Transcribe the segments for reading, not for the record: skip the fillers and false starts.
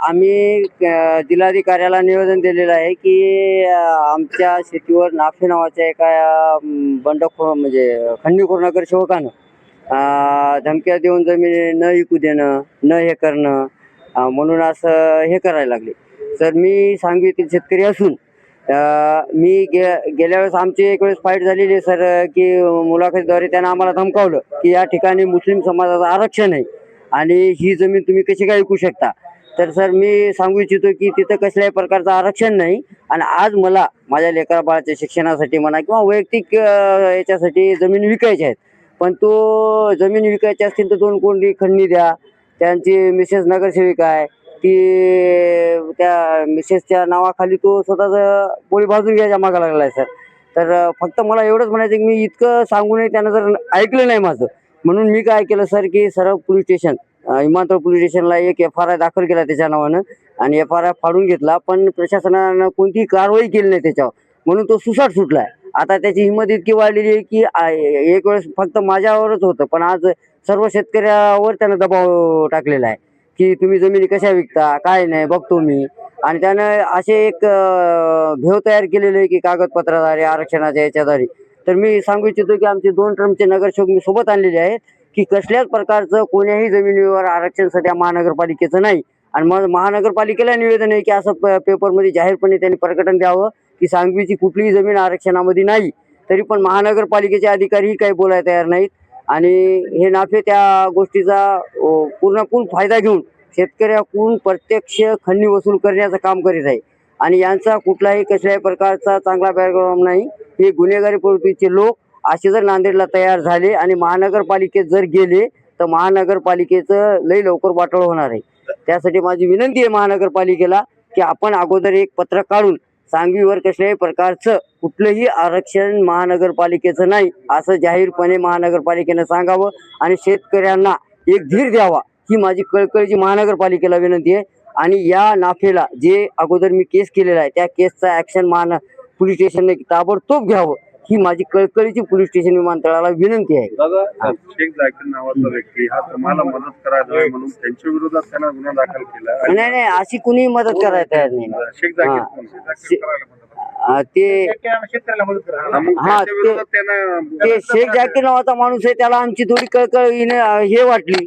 आम्ही जिल्हाधिकाऱ्याला निवेदन दिलेलं आहे की आमच्या शेतीवर नाफे नावाच्या एका बंडखोर म्हणजे खंडणीखोर नगरसेवकानं धमक्या देऊन जमीन न विकू देणं, न हे करणं, म्हणून असं हे करायला लागले. सर, मी सांगवी येथील शेतकरी असून मी गेल्या वेळेस आमची एक वेळेस फाईट झालेली आहे सर, की मुलाखतीद्वारे त्यानं आम्हाला धमकावलं की या ठिकाणी मुस्लिम समाजाचं आरक्षण आहे आणि ही जमीन तुम्ही कशी काय विकू शकता. तर सर, मी सांगू इच्छितो की तिथं कसल्याही प्रकारचं आरक्षण नाही आणि आज मला माझ्या लेकरा बाळाच्या शिक्षणासाठी म्हणा किंवा वैयक्तिक याच्यासाठी जमीन विकायच्या आहेत. पण तो जमीन विकायची असतील तर 2 कोटी खंडणी द्या. त्यांची मिसेस नगरसेविका आहे, ती त्या मिसेसच्या नावाखाली तो स्वतःच पोळी भाजून घ्यायच्या मागा लागला आहे सर. तर फक्त मला एवढंच म्हणायचं की मी इतकं सांगूनही त्यानं जर ऐकलं नाही माझं, म्हणून मी काय केलं सर की सरळ पोलीस स्टेशन विमानतळ पोलीस स्टेशनला एक FRI दाखल केला त्याच्या नावानं आणि FRI फाडून घेतला. पण प्रशासनानं कोणतीही कारवाई केली नाही त्याच्यावर, म्हणून तो सुसाट सुटला आहे. आता त्याची हिंमत इतकी वाढलेली आहे की एक वेळेस फक्त माझ्यावरच होतं, पण आज सर्व शेतकऱ्यावर त्यानं दबाव टाकलेला आहे की तुम्ही जमिनी कशा विकता, काय नाही बघतो मी. आणि त्यानं असे एक भेव तयार केलेले आहे की कागदपत्राद्वारे आरक्षणाच्या याच्याद्वारे. तर मी सांगू इच्छितो की आमचे 2 टर्मचे नगरसेवक मी सोबत आणलेले आहेत की कसल्याच प्रकारचं कोण्याही जमिनीवर आरक्षण सध्या महानगरपालिकेचं नाही. आणि मग महानगरपालिकेला निवेदन आहे की असं पेपरमध्ये जाहीरपणे त्यांनी प्रकटन द्यावं की सांगवीची कुठलीही जमीन आरक्षणामध्ये नाही. तरी पण महानगरपालिकेचे अधिकारीही काही बोलायला तयार नाहीत आणि हे नाफे त्या गोष्टीचा पूर्णपूर्ण फायदा घेऊन शेतकऱ्याकडून प्रत्यक्ष खंडणी वसूल करण्याचं काम करीत आहे. आणि यांचा कुठलाही कसल्याही प्रकारचा चांगला बॅकग्राऊंड नाही. हे गुन्हेगारी प्रवृत्तीचे लोक असे जर नांदेडला तयार झाले आणि महानगरपालिकेत जर गेले तर महानगरपालिकेचं लई लवकर वाटोळं होणार आहे. त्यासाठी माझी विनंती आहे महानगरपालिकेला की आपण अगोदर एक पत्रक काढून सांगवीवर कसल्याही प्रकारचं कुठलंही आरक्षण महानगरपालिकेचं नाही असं जाहीरपणे महानगरपालिकेनं सांगावं आणि शेतकऱ्यांना एक धीर द्यावा, ही माझी कळकळीची महानगरपालिकेला विनंती आहे. आणि या नाफेला जे अगोदर मी केस केलेला आहे त्या केसचा ॲक्शन पोलीस स्टेशनने ताबडतोब घ्यावं, ही माझी कळकळीची पोलीस स्टेशन विमानतळाला विनंती आहे. शेख जाकीर नावाचा व्यक्ती हा तुम्हाला मदत करायला म्हणून त्यांच्या विरोधात त्यांना गुन्हा दाखल केला. नाही, अशी कुणीही मदत करायला तयार नाही. शेख जाकीर ते शेख जाकीर नावाचा माणूस आहे, त्याला आमची थोडी कळकळीने हे वाटली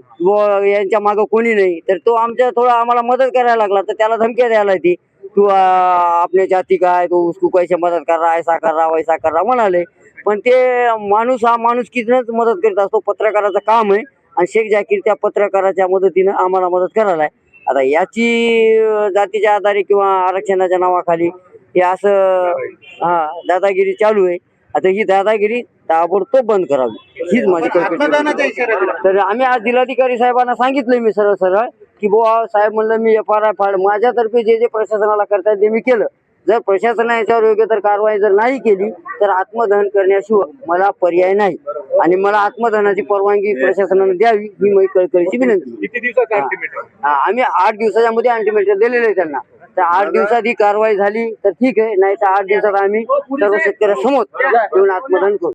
यांच्या मागं कोणी नाही, तर तो आमच्या थोडा आम्हाला मदत करायला लागला. तर त्याला धमक्या द्यायला ती तू आपल्या जाती काय, तो उसको कैसे मदत कर रहा, ऐसा कर रहा वैसा कर रहा म्हणाले. पण ते माणूस हा माणुसकीनंच मदत करीत असतो, पत्रकाराचं काम आहे. आणि शेख जाकीर त्या पत्रकाराच्या मदतीनं आम्हाला मदत करायला आहे. आता याची जातीच्या आधारे किंवा आरक्षणाच्या नावाखाली हे असं दादागिरी चालू आहे. आता ही दादागिरी ताबडतोब बंद करावी, हीच माझी कल्पना. तर आम्ही आज जिल्हाधिकारी साहेबांना सांगितलं मी सरळ की बुवा साहेब, म्हणलं मी FRI फाड, माझ्यातर्फे जे प्रशासनाला करता येईल ते मी केलं. जर प्रशासनाने याच्यावर योग्य तर कारवाई जर नाही केली तर आत्मदहन करण्याशिवाय मला पर्याय नाही आणि मला आत्मदहनाची परवानगी प्रशासनाने द्यावी, ही माझी कळकळीची विनंती. आम्ही 8 दिवसाच्या मध्ये अल्टिमेटम दिलेलं आहे त्यांना. तर 8 दिवसात ही कारवाई झाली तर ठीक आहे, नाही तर 8 दिवसात आम्ही सर्व शेतकऱ्यांसमोर येऊन आत्मदहन करू.